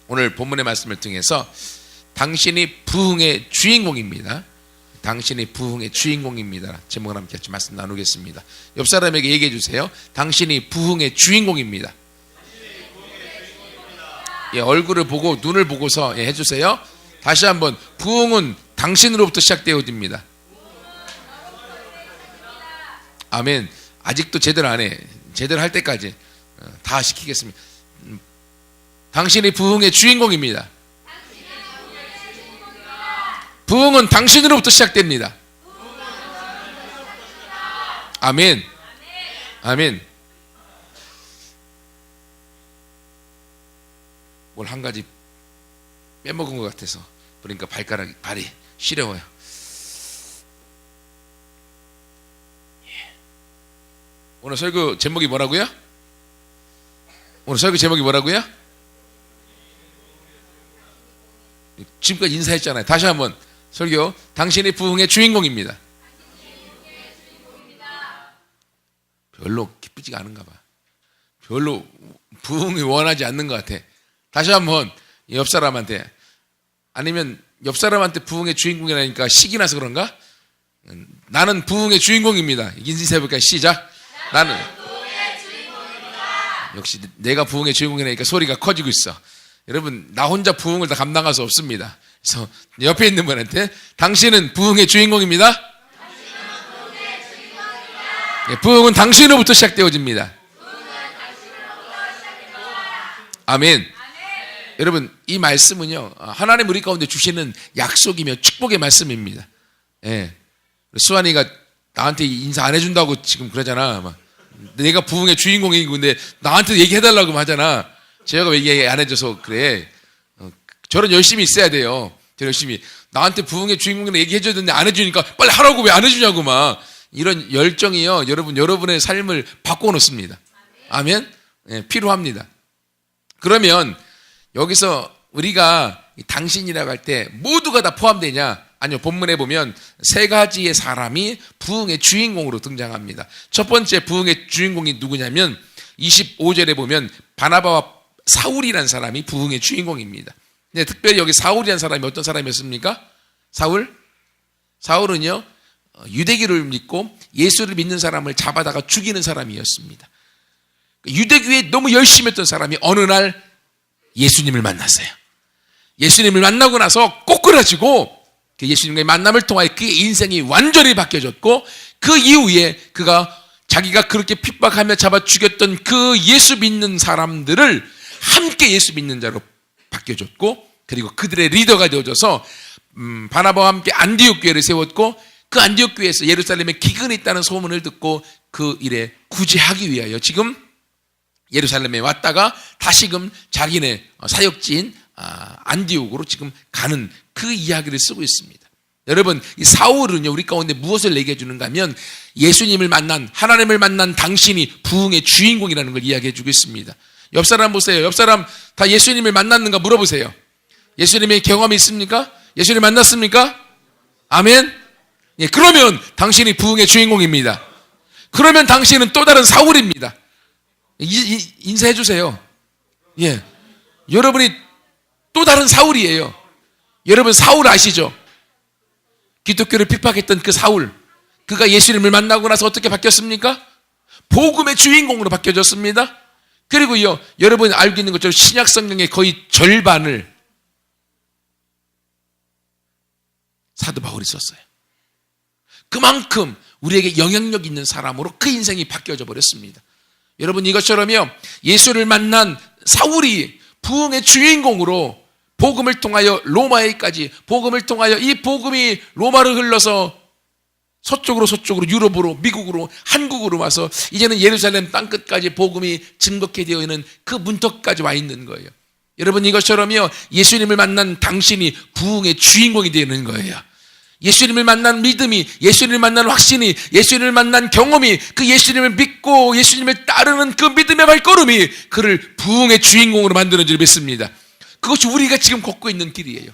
오늘 본문의 말씀을 통해서 당신이 부흥의 주인공입니다. 당신이 부흥의 주인공입니다. 제목을 함께 같이 말씀 나누겠습니다. 옆 사람에게 얘기해 주세요. 당신이 부흥의 주인공입니다. 예, 얼굴을 보고 눈을 보고서 해주세요. 다시 한번, 부흥은 당신으로부터 시작되어집니다. 아멘. 아직도 제대로 안 해. 제대로 할 때까지 다 시키겠습니다. 당신이 부흥의 주인공입니다. 부흥은 당신으로부터 시작됩니다. 아멘. 아멘. 뭘 한 가지 빼먹은 것 같아서 그러니까 발이 시려워요. 오늘 설교 제목이 뭐라고요? 오늘 설교 제목이 뭐라고요? 지금까지 인사했잖아요. 다시 한번 설교. 당신이 부흥의 주인공입니다. 별로 기쁘지가 않은가 봐. 별로 부흥이 원하지 않는 것 같아. 다시 한번 옆 사람한테, 아니면 옆 사람한테 부흥의 주인공이라니까 식이 나서 그런가? 나는 부흥의 주인공입니다. 인사해볼까요? 시작. 나는 부흥의 주인공입니다. 역시 내가 부흥의 주인공이라니까 소리가 커지고 있어. 여러분, 나 혼자 부흥을 다 감당할 수 없습니다. 그래서 옆에 있는 분한테, 당신은 부흥의 주인공입니다. 당신은 부흥의 주인공입니다. 네, 부흥은 당신으로부터 시작되어집니다. 아멘. 여러분, 이 말씀은요, 하나님 우리 가운데 주시는 약속이며 축복의 말씀입니다. 예. 수환이가 나한테 인사 안 해준다고 지금 그러잖아. 막. 내가 부흥의 주인공이고, 근데 나한테 얘기해달라고 하잖아. 제가 왜 얘기 안 해줘서 그래. 저는 열심히 있어야 돼요. 저 열심히. 나한테 부흥의 주인공이라고 얘기해줘야 되는데 안 해주니까 빨리 하라고 왜 안 해주냐고 막. 이런 열정이요, 여러분의 삶을 바꿔놓습니다. 아멘? 예, 필요합니다. 그러면 여기서 우리가 당신이라고 할 때 모두가 다 포함되냐? 아니요. 본문에 보면 세 가지의 사람이 부흥의 주인공으로 등장합니다. 첫 번째 부흥의 주인공이 누구냐면 25절에 보면 바나바와 사울이라는 사람이 부흥의 주인공입니다. 근데 특별히 여기 사울이라는 사람이 어떤 사람이었습니까? 사울은요, 유대교를 믿고 예수를 믿는 사람을 잡아다가 죽이는 사람이었습니다. 유대교에 너무 열심히 했던 사람이 어느 날 예수님을 만났어요. 예수님을 만나고 나서 꼬꾸라지고 그 예수님과의 만남을 통하여 그의 인생이 완전히 바뀌어졌고, 그 이후에 그가 자기가 그렇게 핍박하며 잡아 죽였던 그 예수 믿는 사람들을 함께 예수 믿는 자로 바뀌어졌고, 그리고 그들의 리더가 되어져서 바나바와 함께 안디옥 교회를 세웠고, 그 안디옥 교회에서 예루살렘에 기근이 있다는 소문을 듣고 그 일에 구제하기 위하여 지금 예루살렘에 왔다가 다시금 자기네 사역지인 안디옥으로 지금 가는 그 이야기를 쓰고 있습니다. 여러분, 이 사울은요, 우리 가운데 무엇을 얘기해 주는가 하면 예수님을 만난, 하나님을 만난 당신이 부흥의 주인공이라는 걸 이야기해 주고 있습니다. 옆 사람 보세요. 옆 사람 다 예수님을 만났는가 물어보세요. 예수님의 경험이 있습니까? 예수님 만났습니까? 아멘? 예, 그러면 당신이 부흥의 주인공입니다. 그러면 당신은 또 다른 사울입니다. 인사해 주세요. 예. 여러분이 또 다른 사울이에요. 여러분, 사울 아시죠? 기독교를 핍박했던 그 사울. 그가 예수님을 만나고 나서 어떻게 바뀌었습니까? 복음의 주인공으로 바뀌어졌습니다. 그리고요, 여러분이 알고 있는 것처럼 신약 성경의 거의 절반을 사도 바울이 썼어요. 그만큼 우리에게 영향력 있는 사람으로 그 인생이 바뀌어져 버렸습니다. 여러분, 이것처럼요, 예수를 만난 사울이 부흥의 주인공으로 복음을 통하여 로마에까지, 복음을 통하여 이 복음이 로마를 흘러서 서쪽으로 유럽으로, 미국으로, 한국으로 와서 이제는 예루살렘 땅끝까지 복음이 증거케 되어 있는 그 문턱까지 와 있는 거예요. 여러분, 이것처럼요, 예수님을 만난 당신이 부흥의 주인공이 되는 거예요. 예수님을 만난 믿음이, 예수님을 만난 확신이, 예수님을 만난 경험이, 그 예수님을 믿고 예수님을 따르는 그 믿음의 발걸음이 그를 부흥의 주인공으로 만드는 줄 믿습니다. 그것이 우리가 지금 걷고 있는 길이에요.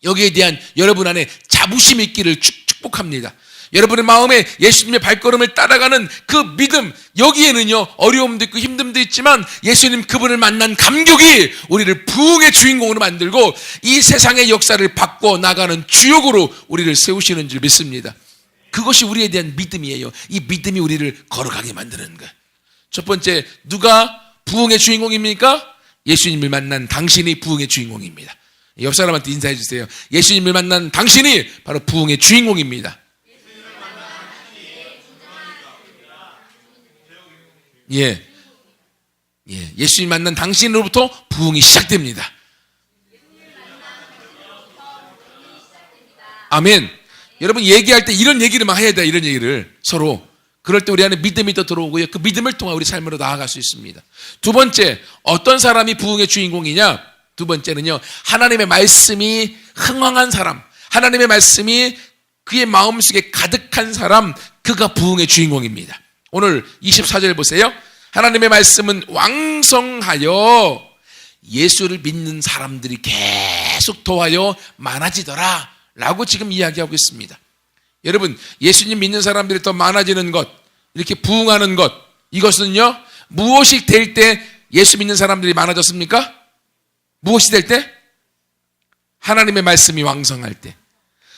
여기에 대한 여러분 안에 자부심이 있기를 축복합니다. 여러분의 마음에 예수님의 발걸음을 따라가는 그 믿음, 여기에는요 어려움도 있고 힘듦도 있지만 예수님 그분을 만난 감격이 우리를 부흥의 주인공으로 만들고 이 세상의 역사를 바꿔 나가는 주역으로 우리를 세우시는 줄 믿습니다. 그것이 우리에 대한 믿음이에요. 이 믿음이 우리를 걸어가게 만드는 거예요. 첫 번째, 누가 부흥의 주인공입니까? 예수님을 만난 당신이 부흥의 주인공입니다. 옆 사람한테 인사해 주세요. 예수님을 만난 당신이 바로 부흥의 주인공입니다. 예. 예수님 만난 당신으로부터 부흥이 시작됩니다. 아멘. 여러분 얘기할 때 이런 얘기를 막 해야 돼. 이런 얘기를 서로. 그럴 때 우리 안에 믿음이 더 들어오고요. 그 믿음을 통해 우리 삶으로 나아갈 수 있습니다. 두 번째, 어떤 사람이 부흥의 주인공이냐? 두 번째는요, 하나님의 말씀이 흥황한 사람, 하나님의 말씀이 그의 마음속에 가득한 사람, 그가 부흥의 주인공입니다. 오늘 24절 보세요. 하나님의 말씀은 왕성하여 예수를 믿는 사람들이 계속 더하여 많아지더라 라고 지금 이야기하고 있습니다. 여러분, 예수님 믿는 사람들이 더 많아지는 것, 이렇게 부흥하는 것, 이것은요 무엇이 될 때 예수 믿는 사람들이 많아졌습니까? 무엇이 될 때? 하나님의 말씀이 왕성할 때,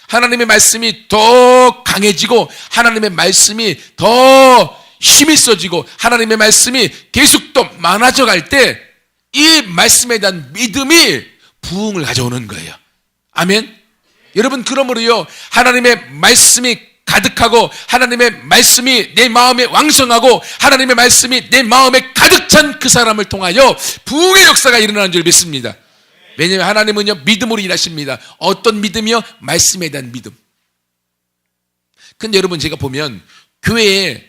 하나님의 말씀이 더 강해지고 하나님의 말씀이 더 힘이 있어지고 하나님의 말씀이 계속 더 많아져 갈 때 이 말씀에 대한 믿음이 부흥을 가져오는 거예요. 아멘. 여러분, 그러므로요 하나님의 말씀이 가득하고 하나님의 말씀이 내 마음에 왕성하고 하나님의 말씀이 내 마음에 가득 찬 그 사람을 통하여 부흥의 역사가 일어나는 줄 믿습니다. 왜냐하면 하나님은요 믿음으로 일하십니다. 어떤 믿음이요? 말씀에 대한 믿음. 근데 여러분, 제가 보면 교회에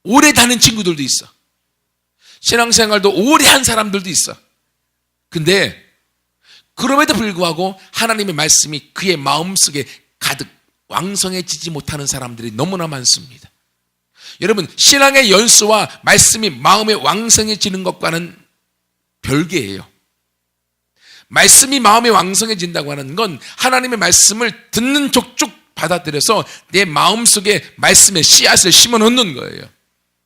오래 다닌 친구들도 있어. 신앙생활도 오래 한 사람들도 있어. 근데 그럼에도 불구하고 하나님의 말씀이 그의 마음속에 가득 왕성해지지 못하는 사람들이 너무나 많습니다. 여러분, 신앙의 연수와 말씀이 마음에 왕성해지는 것과는 별개예요. 말씀이 마음에 왕성해진다고 하는 건 하나님의 말씀을 듣는 족족 받아들여서 내 마음속에 말씀의 씨앗을 심어 놓는 거예요.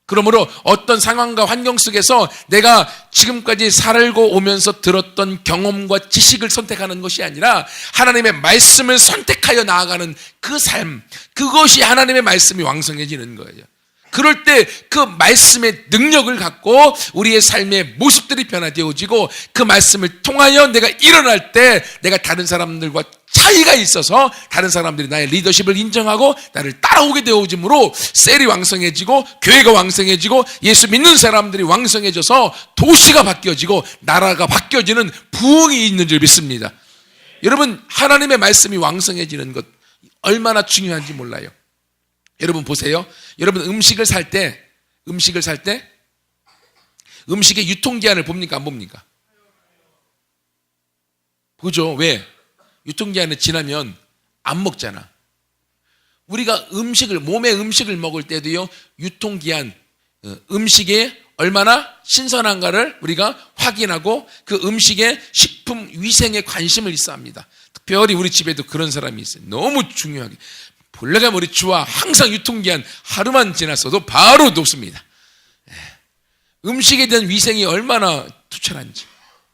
그러므로 어떤 상황과 환경 속에서 내가 지금까지 살고 오면서 들었던 경험과 지식을 선택하는 것이 아니라 하나님의 말씀을 선택하여 나아가는 그 삶, 그것이 하나님의 말씀이 왕성해지는 거예요. 그럴 때 그 말씀의 능력을 갖고 우리의 삶의 모습들이 변화되어지고 그 말씀을 통하여 내가 일어날 때 내가 다른 사람들과 차이가 있어서 다른 사람들이 나의 리더십을 인정하고 나를 따라오게 되어짐으로 셀이 왕성해지고 교회가 왕성해지고 예수 믿는 사람들이 왕성해져서 도시가 바뀌어지고 나라가 바뀌어지는 부흥이 있는 줄 믿습니다. 여러분, 하나님의 말씀이 왕성해지는 것 얼마나 중요한지 몰라요. 여러분 보세요. 여러분 음식을 살 때 음식의 유통기한을 봅니까? 안 봅니까? 보죠. 왜? 유통기한이 지나면 안 먹잖아. 우리가 몸에 음식을 먹을 때도요, 유통기한, 음식에 얼마나 신선한가를 우리가 확인하고 그 음식의 식품 위생에 관심을 있어 합니다. 특별히 우리 집에도 그런 사람이 있어요. 너무 중요하게. 본래가 머리추와 항상 유통기한 하루만 지났어도 바로 녹습니다. 음식에 대한 위생이 얼마나 투철한지.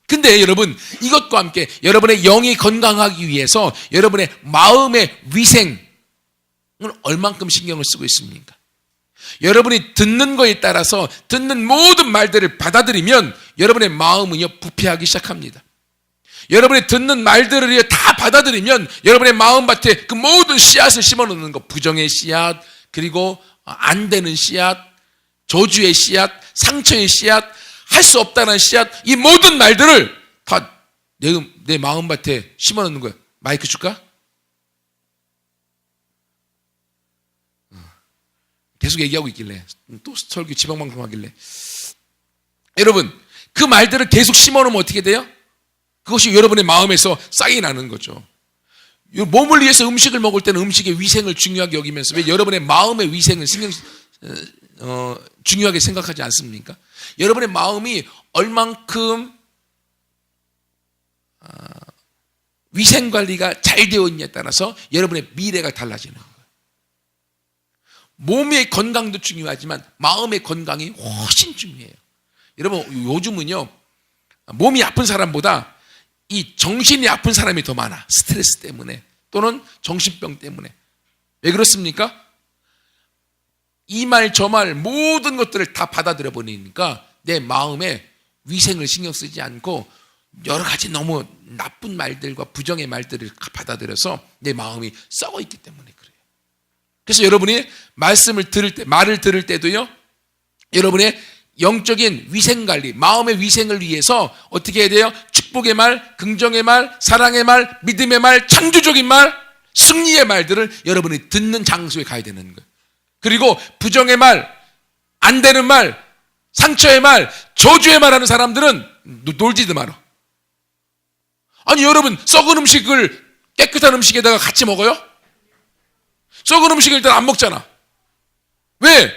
근데 여러분, 이것과 함께 여러분의 영이 건강하기 위해서 여러분의 마음의 위생을 얼만큼 신경을 쓰고 있습니까? 여러분이 듣는 거에 따라서 듣는 모든 말들을 받아들이면 여러분의 마음은요 부패하기 시작합니다. 여러분이 듣는 말들을 다 받아들이면 여러분의 마음밭에 그 모든 씨앗을 심어놓는 것, 부정의 씨앗, 그리고 안 되는 씨앗, 저주의 씨앗, 상처의 씨앗, 할 수 없다는 씨앗, 이 모든 말들을 다 내 마음밭에 심어놓는 거예요. 마이크 줄까? 계속 얘기하고 있길래 또 설교 지방방송 하길래 여러분, 그 말들을 계속 심어놓으면 어떻게 돼요? 그것이 여러분의 마음에서 쌓이 나는 거죠. 몸을 위해서 음식을 먹을 때는 음식의 위생을 중요하게 여기면서 왜 여러분의 마음의 위생을 중요하게 생각하지 않습니까? 여러분의 마음이 얼만큼 위생관리가 잘 되어 있냐에 따라서 여러분의 미래가 달라지는 거예요. 몸의 건강도 중요하지만 마음의 건강이 훨씬 중요해요. 여러분, 요즘은요, 몸이 아픈 사람보다 이 정신이 아픈 사람이 더 많아. 스트레스 때문에 또는 정신병 때문에. 왜 그렇습니까? 이 말 저 말 모든 것들을 다 받아들여 버리니까 내 마음에 위생을 신경 쓰지 않고 여러 가지 너무 나쁜 말들과 부정의 말들을 받아들여서 내 마음이 썩어 있기 때문에 그래요. 그래서 여러분이 말씀을 들을 때, 말을 들을 때도요, 여러분의 영적인 위생관리, 마음의 위생을 위해서 어떻게 해야 돼요? 축복의 말, 긍정의 말, 사랑의 말, 믿음의 말, 창조적인 말, 승리의 말들을 여러분이 듣는 장소에 가야 되는 거예요. 그리고 부정의 말, 안 되는 말, 상처의 말, 저주의 말 하는 사람들은 놀지도 마라. 아니, 여러분, 썩은 음식을 깨끗한 음식에다가 같이 먹어요? 썩은 음식을 일단 안 먹잖아. 왜?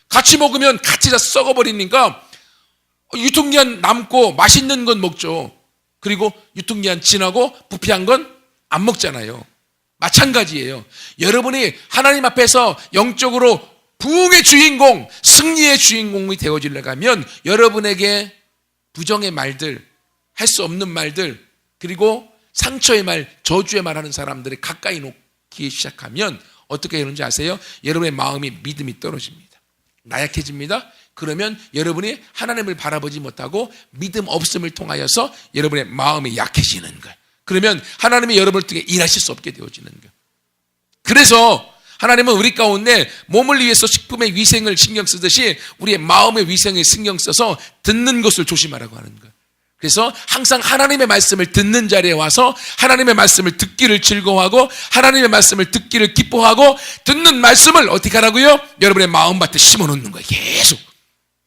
같이 먹으면 같이 다 썩어버리니까 유통기한 남고 맛있는 건 먹죠. 그리고 유통기한 지나고 부패한 건 안 먹잖아요. 마찬가지예요. 여러분이 하나님 앞에서 영적으로 부흥의 주인공, 승리의 주인공이 되어지려고 하면 여러분에게 부정의 말들, 할 수 없는 말들, 그리고 상처의 말, 저주의 말 하는 사람들이 가까이 놓기 시작하면 어떻게 되는지 아세요? 여러분의 마음이 믿음이 떨어집니다. 나약해집니다. 그러면 여러분이 하나님을 바라보지 못하고 믿음 없음을 통하여서 여러분의 마음이 약해지는 거예요. 그러면 하나님이 여러분을 통해 일하실 수 없게 되어지는 거예요. 그래서 하나님은 우리 가운데 몸을 위해서 식품의 위생을 신경 쓰듯이 우리의 마음의 위생을 신경 써서 듣는 것을 조심하라고 하는 거예요. 그래서 항상 하나님의 말씀을 듣는 자리에 와서 하나님의 말씀을 듣기를 즐거워하고 하나님의 말씀을 듣기를 기뻐하고 듣는 말씀을 어떻게 하라고요? 여러분의 마음밭에 심어놓는 거예요. 계속.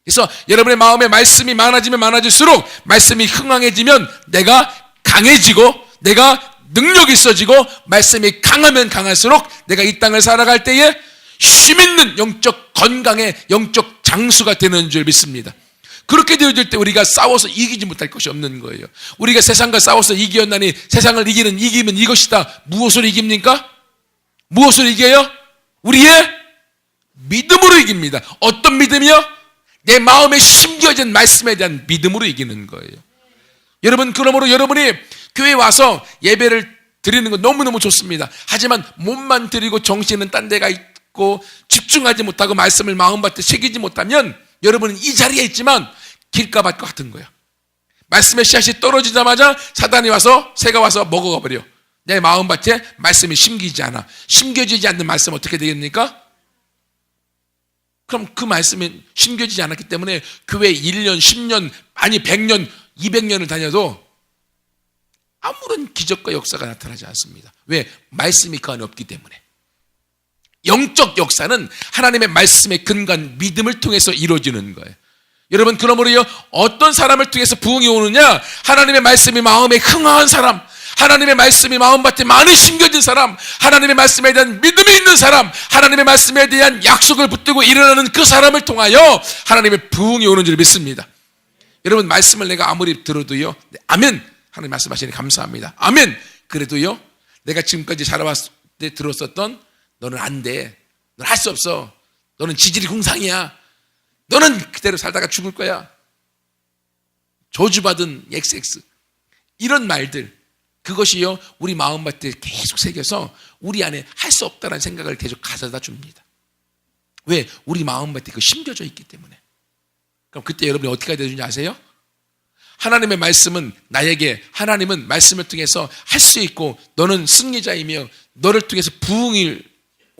그래서 여러분의 마음에 말씀이 많아지면 많아질수록 말씀이 흥황해지면 내가 강해지고 내가 능력이 있어지고 말씀이 강하면 강할수록 내가 이 땅을 살아갈 때에 힘있는 영적 건강의 영적 장수가 되는 줄 믿습니다. 그렇게 되어질 때 우리가 싸워서 이기지 못할 것이 없는 거예요. 우리가 세상과 싸워서 이기었나니 세상을 이기면 이것이다. 무엇을 이깁니까? 무엇을 이겨요? 우리의 믿음으로 이깁니다. 어떤 믿음이요? 내 마음에 심겨진 말씀에 대한 믿음으로 이기는 거예요. 여러분, 그러므로 여러분이 교회에 와서 예배를 드리는 건 너무너무 좋습니다. 하지만 몸만 드리고 정신은 딴 데가 있고 집중하지 못하고 말씀을 마음밭에 새기지 못하면 여러분은 이 자리에 있지만 길가밭과 같은 거예요. 말씀의 씨앗이 떨어지자마자 사단이 와서 새가 와서 먹어가 버려. 내 마음밭에 말씀이 심기지 않아. 심겨지지 않는 말씀 어떻게 되겠습니까? 그럼 그 말씀이 심겨지지 않았기 때문에 교회 1년, 10년, 아니 100년, 200년을 다녀도 아무런 기적과 역사가 나타나지 않습니다. 왜? 말씀이 그 안에 없기 때문에. 영적 역사는 하나님의 말씀의 근간 믿음을 통해서 이루어지는 거예요. 여러분, 그러므로요, 어떤 사람을 통해서 부흥이 오느냐? 하나님의 말씀이 마음에 흥황한 사람, 하나님의 말씀이 마음밭에 많이 심겨진 사람, 하나님의 말씀에 대한 믿음이 있는 사람, 하나님의 말씀에 대한 약속을 붙들고 일어나는 그 사람을 통하여 하나님의 부흥이 오는 줄 믿습니다. 여러분, 말씀을 내가 아무리 들어도요, 아멘! 하나님 말씀하시니 감사합니다. 아멘! 그래도요, 내가 지금까지 살아왔을 때 들었었던 너는 안 돼. 너는 할 수 없어. 너는 지질이 궁상이야. 너는 그대로 살다가 죽을 거야. 저주받은 XX. 이런 말들. 그것이요, 우리 마음밭에 계속 새겨서 우리 안에 할 수 없다는 생각을 계속 가져다 줍니다. 왜? 우리 마음밭에 그 심겨져 있기 때문에. 그럼 그때 여러분이 어떻게 해야 되는지 아세요? 하나님의 말씀은 나에게, 하나님은 말씀을 통해서 할 수 있고 너는 승리자이며 너를 통해서 부흥이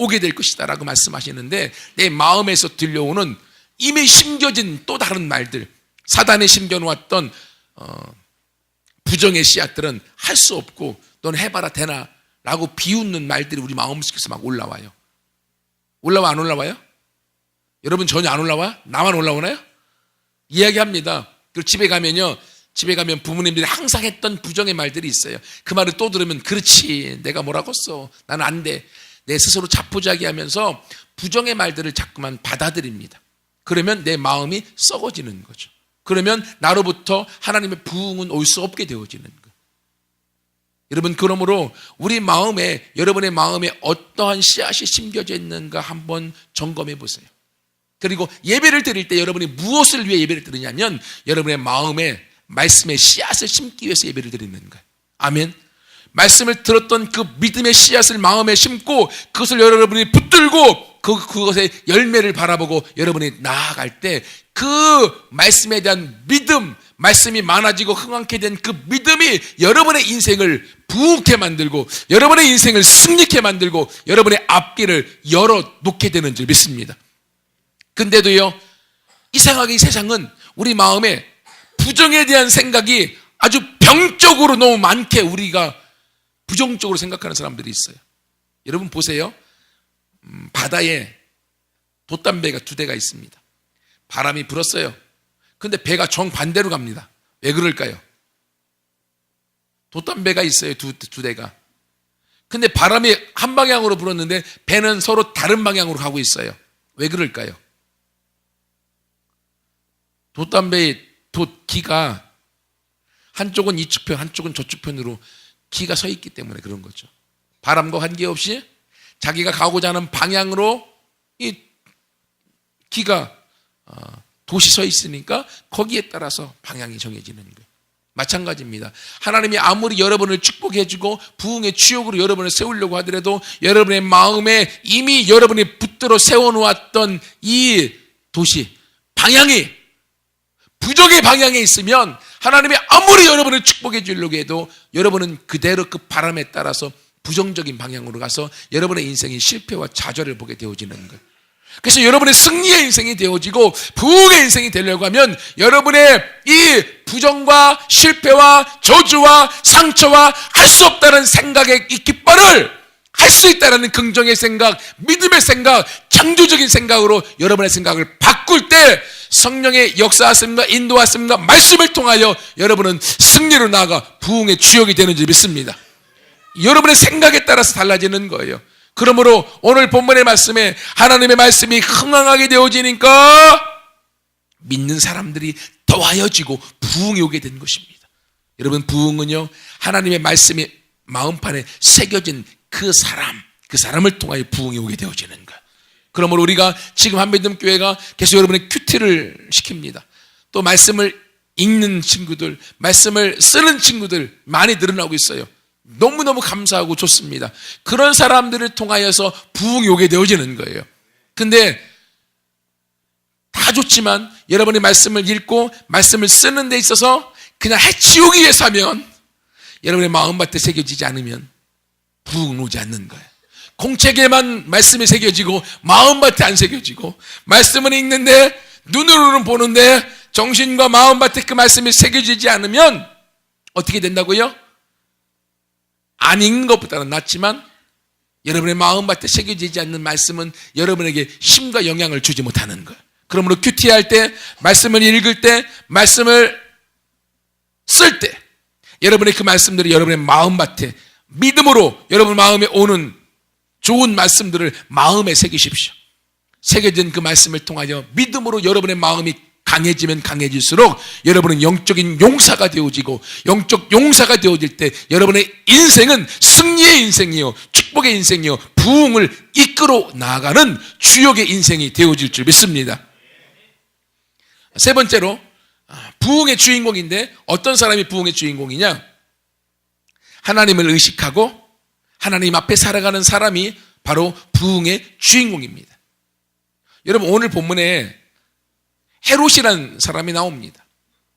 오게 될 것이다 라고 말씀하시는데, 내 마음에서 들려오는 이미 심겨진 또 다른 말들, 사단이 심겨놓았던 부정의 씨앗들은 할 수 없고 너는 해봐라 되나 라고 비웃는 말들이 우리 마음속에서 막 올라와요. 올라와 안 올라와요? 여러분 전혀 안 올라와요? 나만 올라오나요? 이야기합니다. 그리고 집에 가면 부모님들이 항상 했던 부정의 말들이 있어요. 그 말을 또 들으면 그렇지, 내가 뭐라고 했어, 나는 안 돼. 내 스스로 자포자기하면서 부정의 말들을 자꾸만 받아들입니다. 그러면 내 마음이 썩어지는 거죠. 그러면 나로부터 하나님의 부흥은 올 수 없게 되어지는 거예요. 여러분, 그러므로 우리 마음에, 여러분의 마음에 어떠한 씨앗이 심겨져 있는가 한번 점검해 보세요. 그리고 예배를 드릴 때 여러분이 무엇을 위해 예배를 드리냐면 여러분의 마음에 말씀의 씨앗을 심기 위해서 예배를 드리는 거예요. 아멘. 말씀을 들었던 그 믿음의 씨앗을 마음에 심고 그것을 여러분이 붙들고 그것의 열매를 바라보고 여러분이 나아갈 때 그 말씀에 대한 믿음, 말씀이 많아지고 흥황케 된 그 믿음이 여러분의 인생을 부흥케 만들고 여러분의 인생을 승리케 만들고 여러분의 앞길을 열어놓게 되는 줄 믿습니다. 근데도요, 이상하게 이 세상은 우리 마음에 부정에 대한 생각이 아주 병적으로 너무 많게 우리가 부정적으로 생각하는 사람들이 있어요. 여러분 보세요. 바다에 돛담배가 2대가 있습니다. 바람이 불었어요. 근데 배가 정반대로 갑니다. 왜 그럴까요? 돛담배가 있어요. 두 대가. 근데 바람이 한 방향으로 불었는데 배는 서로 다른 방향으로 가고 있어요. 왜 그럴까요? 돛담배의 기가 한쪽은 이쪽 편, 한쪽은 저쪽 편으로 기가 서 있기 때문에 그런 거죠. 바람과 관계없이 자기가 가고자 하는 방향으로 이 기가 돛이 서 있으니까 거기에 따라서 방향이 정해지는 거예요. 마찬가지입니다. 하나님이 아무리 여러분을 축복해주고 부흥의 주역으로 여러분을 세우려고 하더라도 여러분의 마음에 이미 여러분이 붙들어 세워놓았던 이 돛이 방향이 부정의 방향에 있으면 하나님이 아무리 여러분을 축복해 주려고 해도 여러분은 그대로 그 바람에 따라서 부정적인 방향으로 가서 여러분의 인생이 실패와 좌절을 보게 되어지는 거예요. 그래서 여러분의 승리의 인생이 되어지고 부흥의 인생이 되려고 하면 여러분의 이 부정과 실패와 저주와 상처와 할 수 없다는 생각의 이 깃발을 할 수 있다는 긍정의 생각, 믿음의 생각, 창조적인 생각으로 여러분의 생각을 바꿀 때 성령의 역사하심과 인도하심과 말씀을 통하여 여러분은 승리로 나아가 부흥의 주역이 되는 줄 믿습니다. 여러분의 생각에 따라서 달라지는 거예요. 그러므로 오늘 본문의 말씀에 하나님의 말씀이 흥황하게 되어지니까 믿는 사람들이 더하여지고 부흥이 오게 된 것입니다. 여러분, 부흥은요, 하나님의 말씀이 마음판에 새겨진 그 사람을 통하여 부흥이 오게 되어지는 거예요. 그러므로 우리가 지금 한빛음교회가 계속 여러분의 큐티를 시킵니다. 또 말씀을 읽는 친구들, 말씀을 쓰는 친구들 많이 늘어나고 있어요. 너무너무 감사하고 좋습니다. 그런 사람들을 통하여서 부흥이 오게 되어지는 거예요. 근데 다 좋지만 여러분이 말씀을 읽고 말씀을 쓰는 데 있어서 그냥 해치우기 위해서 하면 여러분의 마음밭에 새겨지지 않으면 부흥은 오지 않는 거예요. 공책에만 말씀이 새겨지고 마음밭에 안 새겨지고 말씀은 읽는데 눈으로는 보는데 정신과 마음밭에 그 말씀이 새겨지지 않으면 어떻게 된다고요? 안 읽는 것보다는 낫지만 여러분의 마음밭에 새겨지지 않는 말씀은 여러분에게 힘과 영향을 주지 못하는 거예요. 그러므로 큐티할 때, 말씀을 읽을 때, 말씀을 쓸 때 여러분의 그 말씀들이 여러분의 마음밭에 믿음으로 여러분 마음에 오는 좋은 말씀들을 마음에 새기십시오. 새겨진 그 말씀을 통하여 믿음으로 여러분의 마음이 강해지면 강해질수록 여러분은 영적인 용사가 되어지고 영적 용사가 되어질 때 여러분의 인생은 승리의 인생이요, 축복의 인생이요, 부흥을 이끌어 나아가는 주역의 인생이 되어질 줄 믿습니다. 세 번째로 부흥의 주인공인데 어떤 사람이 부흥의 주인공이냐? 하나님을 의식하고 하나님 앞에 살아가는 사람이 바로 부흥의 주인공입니다. 여러분, 오늘 본문에 헤롯이라는 사람이 나옵니다.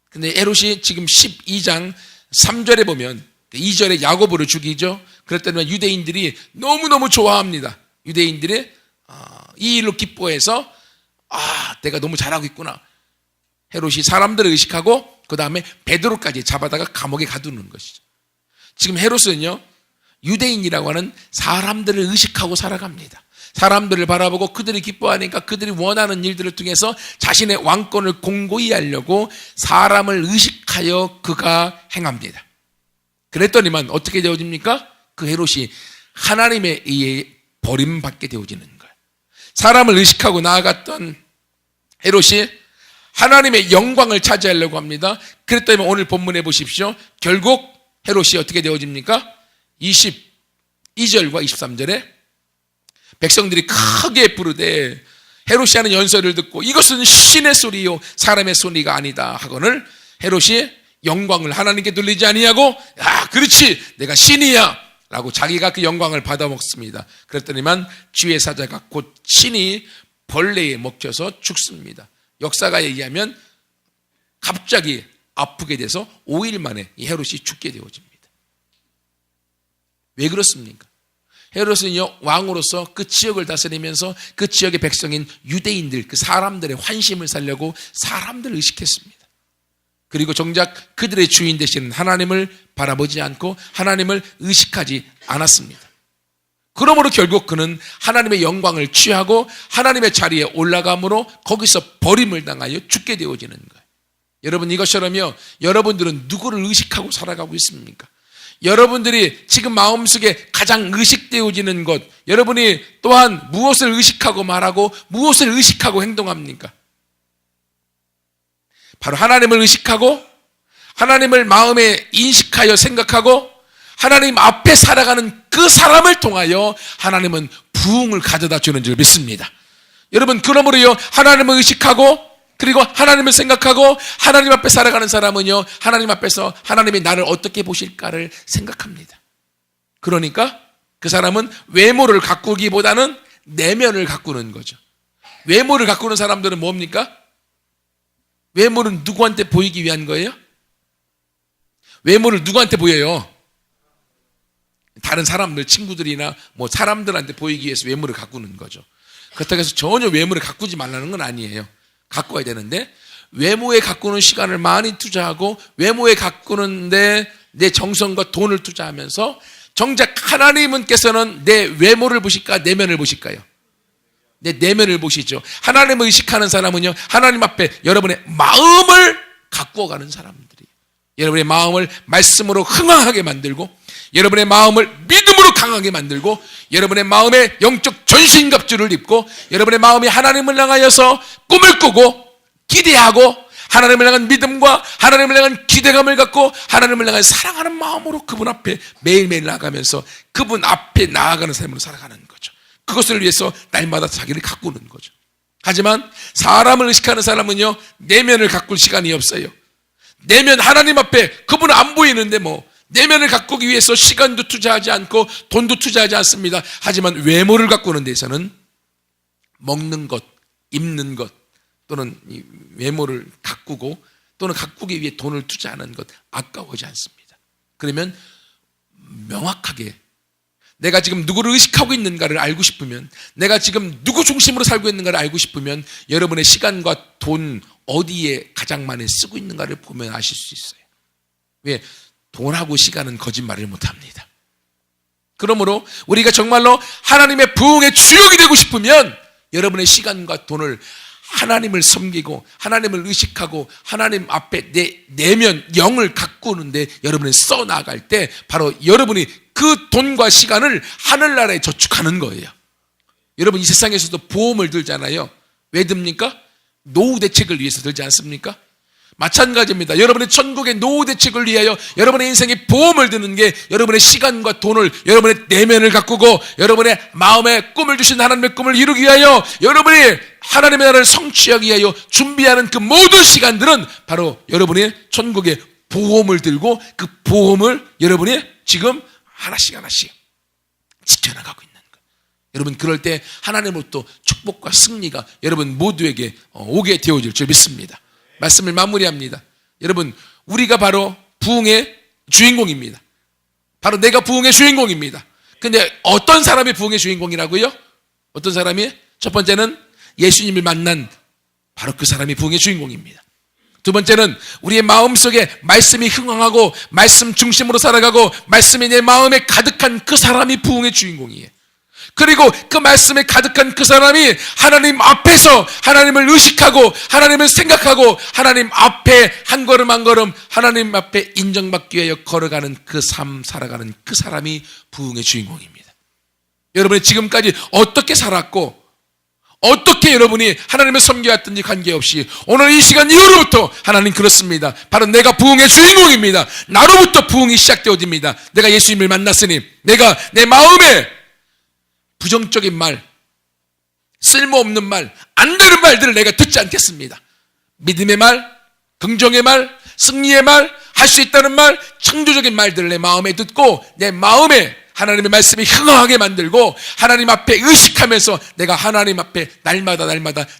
근데 헤롯이 지금 12장 3절에 보면 2절에 야고보를 죽이죠. 그랬더니 유대인들이 너무너무 좋아합니다. 유대인들이 이 일로 기뻐해서 내가 너무 잘하고 있구나. 헤롯이 사람들을 의식하고 그 다음에 베드로까지 잡아다가 감옥에 가두는 것이죠. 지금 헤롯은요, 유대인이라고 하는 사람들을 의식하고 살아갑니다. 사람들을 바라보고 그들이 기뻐하니까 그들이 원하는 일들을 통해서 자신의 왕권을 공고히 하려고 사람을 의식하여 그가 행합니다. 그랬더니만 어떻게 되어집니까? 그 헤롯이 하나님에 의해 버림받게 되어지는 거예요. 사람을 의식하고 나아갔던 헤롯이 하나님의 영광을 차지하려고 합니다. 그랬더니 오늘 본문에 보십시오. 결국 헤롯이 어떻게 되어집니까? 22절과 23절에 백성들이 크게 부르되 헤롯이 하는 연설을 듣고 이것은 신의 소리요 사람의 소리가 아니다 하거늘 헤롯이 영광을 하나님께 돌리지 아니하고 그렇지 내가 신이야 라고 자기가 그 영광을 받아먹습니다. 그랬더니만 주의 사자가 곧 신이 벌레에 먹혀서 죽습니다. 역사가에 의하면 갑자기 아프게 돼서 5일 만에 이 헤롯이 죽게 되어집니다. 왜 그렇습니까? 헤롯은요 왕으로서 그 지역을 다스리면서 그 지역의 백성인 유대인들 그 사람들의 환심을 살려고 사람들을 의식했습니다. 그리고 정작 그들의 주인 되시는 하나님을 바라보지 않고 하나님을 의식하지 않았습니다. 그러므로 결국 그는 하나님의 영광을 취하고 하나님의 자리에 올라감으로 거기서 버림을 당하여 죽게 되어지는 거예요. 여러분 이것처럼요 여러분들은 누구를 의식하고 살아가고 있습니까? 여러분들이 지금 마음속에 가장 의식되어지는 것, 여러분이 또한 무엇을 의식하고 말하고 무엇을 의식하고 행동합니까? 바로 하나님을 의식하고 하나님을 마음에 인식하여 생각하고 하나님 앞에 살아가는 그 사람을 통하여 하나님은 부흥을 가져다 주는 줄 믿습니다. 여러분 그러므로요 하나님을 의식하고 그리고 하나님을 생각하고 하나님 앞에 살아가는 사람은요 하나님 앞에서 하나님이 나를 어떻게 보실까를 생각합니다. 그러니까 그 사람은 외모를 가꾸기보다는 내면을 가꾸는 거죠. 외모를 가꾸는 사람들은 뭡니까? 외모는 누구한테 보이기 위한 거예요? 외모를 누구한테 보여요? 다른 사람들, 친구들이나 뭐 사람들한테 보이기 위해서 외모를 가꾸는 거죠. 그렇다고 해서 전혀 외모를 가꾸지 말라는 건 아니에요. 가꿔야 되는데 외모에 가꾸는 시간을 많이 투자하고 외모에 가꾸는데 내 정성과 돈을 투자하면서 정작 하나님께서는 내 외모를 보실까 내면을 보실까요? 내 내면을 보시죠. 하나님을 의식하는 사람은요 하나님 앞에 여러분의 마음을 가꾸어가는 사람들이에요. 여러분의 마음을 말씀으로 흥황하게 만들고 여러분의 마음을 믿음으로 강하게 만들고 여러분의 마음에 영적 전신갑주를 입고 여러분의 마음이 하나님을 향하여서 꿈을 꾸고 기대하고 하나님을 향한 믿음과 하나님을 향한 기대감을 갖고 하나님을 향한 사랑하는 마음으로 그분 앞에 매일매일 나아가면서 그분 앞에 나아가는 삶으로 살아가는 거죠. 그것을 위해서 날마다 자기를 가꾸는 거죠. 하지만 사람을 의식하는 사람은요 내면을 가꿀 시간이 없어요. 내면 하나님 앞에 그분은 안 보이는데 뭐 내면을 가꾸기 위해서 시간도 투자하지 않고 돈도 투자하지 않습니다. 하지만 외모를 가꾸는 데서는 먹는 것, 입는 것 또는 이 외모를 가꾸고 또는 가꾸기 위해 돈을 투자하는 것 아까워하지 않습니다. 그러면 명확하게 내가 지금 누구를 의식하고 있는가를 알고 싶으면 내가 지금 누구 중심으로 살고 있는가를 알고 싶으면 여러분의 시간과 돈 어디에 가장 많이 쓰고 있는가를 보면 아실 수 있어요. 왜? 돈하고 시간은 거짓말을 못합니다. 그러므로 우리가 정말로 하나님의 부흥의 주역이 되고 싶으면 여러분의 시간과 돈을 하나님을 섬기고 하나님을 의식하고 하나님 앞에 내 내면 영을 가꾸는데 여러분이 써나갈 때 바로 여러분이 그 돈과 시간을 하늘나라에 저축하는 거예요. 여러분 이 세상에서도 보험을 들잖아요. 왜 듭니까? 노후 대책을 위해서 들지 않습니까? 마찬가지입니다. 여러분의 천국의 노후 대책을 위하여 여러분의 인생에 보험을 드는 게 여러분의 시간과 돈을 여러분의 내면을 가꾸고 여러분의 마음에 꿈을 주신 하나님의 꿈을 이루기 위하여 여러분이 하나님의 나라를 성취하기 위하여 준비하는 그 모든 시간들은 바로 여러분의 천국의 보험을 들고 그 보험을 여러분이 지금 하나씩 지켜나가고 있는 거예요. 여러분 그럴 때 하나님으로부터 축복과 승리가 여러분 모두에게 오게 되어질 줄 믿습니다. 말씀을 마무리합니다. 여러분 우리가 바로 부흥의 주인공입니다. 바로 내가 부흥의 주인공입니다. 근데 어떤 사람이 부흥의 주인공이라고요? 어떤 사람이? 첫 번째는 예수님을 만난 바로 그 사람이 부흥의 주인공입니다. 두 번째는 우리의 마음속에 말씀이 흥황하고 말씀 중심으로 살아가고 말씀이 내 마음에 가득한 그 사람이 부흥의 주인공이에요. 그리고 그 말씀에 가득한 그 사람이 하나님 앞에서 하나님을 의식하고 하나님을 생각하고 하나님 앞에 한 걸음 한 걸음 하나님 앞에 인정받기 위하여 걸어가는 그 삶 살아가는 그 사람이 부흥의 주인공입니다. 여러분이 지금까지 어떻게 살았고 어떻게 여러분이 하나님을 섬겨왔든지 관계없이 오늘 이 시간 이후로부터 하나님 그렇습니다. 바로 내가 부흥의 주인공입니다. 나로부터 부흥이 시작되어집니다. 내가 예수님을 만났으니 내가 내 마음에 부정적인 말, 쓸모없는 말, 안 되는 말들을 내가 듣지 않겠습니다. 믿음의 말, 긍정의 말, 승리의 말, 할 수 있다는 말, 창조적인 말들을 내 마음에 듣고 내 마음에 하나님의 말씀이 흥하게 만들고 하나님 앞에 의식하면서 내가 하나님 앞에 날마다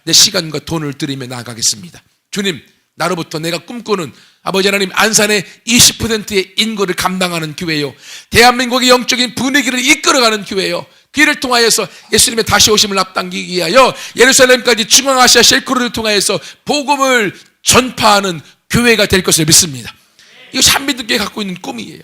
내 시간과 돈을 들이며 나아가겠습니다. 주님, 나로부터 내가 꿈꾸는 아버지 하나님 안산의 20%의 인구를 감당하는 교회요, 대한민국의 영적인 분위기를 이끌어가는 교회요, 그를 통하여서 예수님의 다시 오심을 앞당기기 위하여 예루살렘까지 중앙아시아 셀크로를 통하여서 복음을 전파하는 교회가 될 것을 믿습니다. 이것이 한민족교회 갖고 있는 꿈이에요.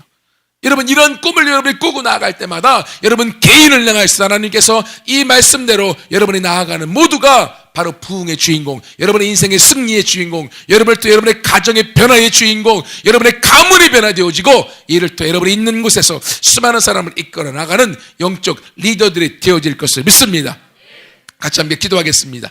여러분, 이런 꿈을 여러분이 꾸고 나아갈 때마다 여러분 개인을 향해서 하나님께서 이 말씀대로 여러분이 나아가는 모두가 바로 부흥의 주인공, 여러분의 인생의 승리의 주인공, 여러분의 가정의 변화의 주인공, 여러분의 가문이 변화되어지고 이를 통해 여러분이 있는 곳에서 수많은 사람을 이끌어 나가는 영적 리더들이 되어질 것을 믿습니다. 같이 함께 기도하겠습니다.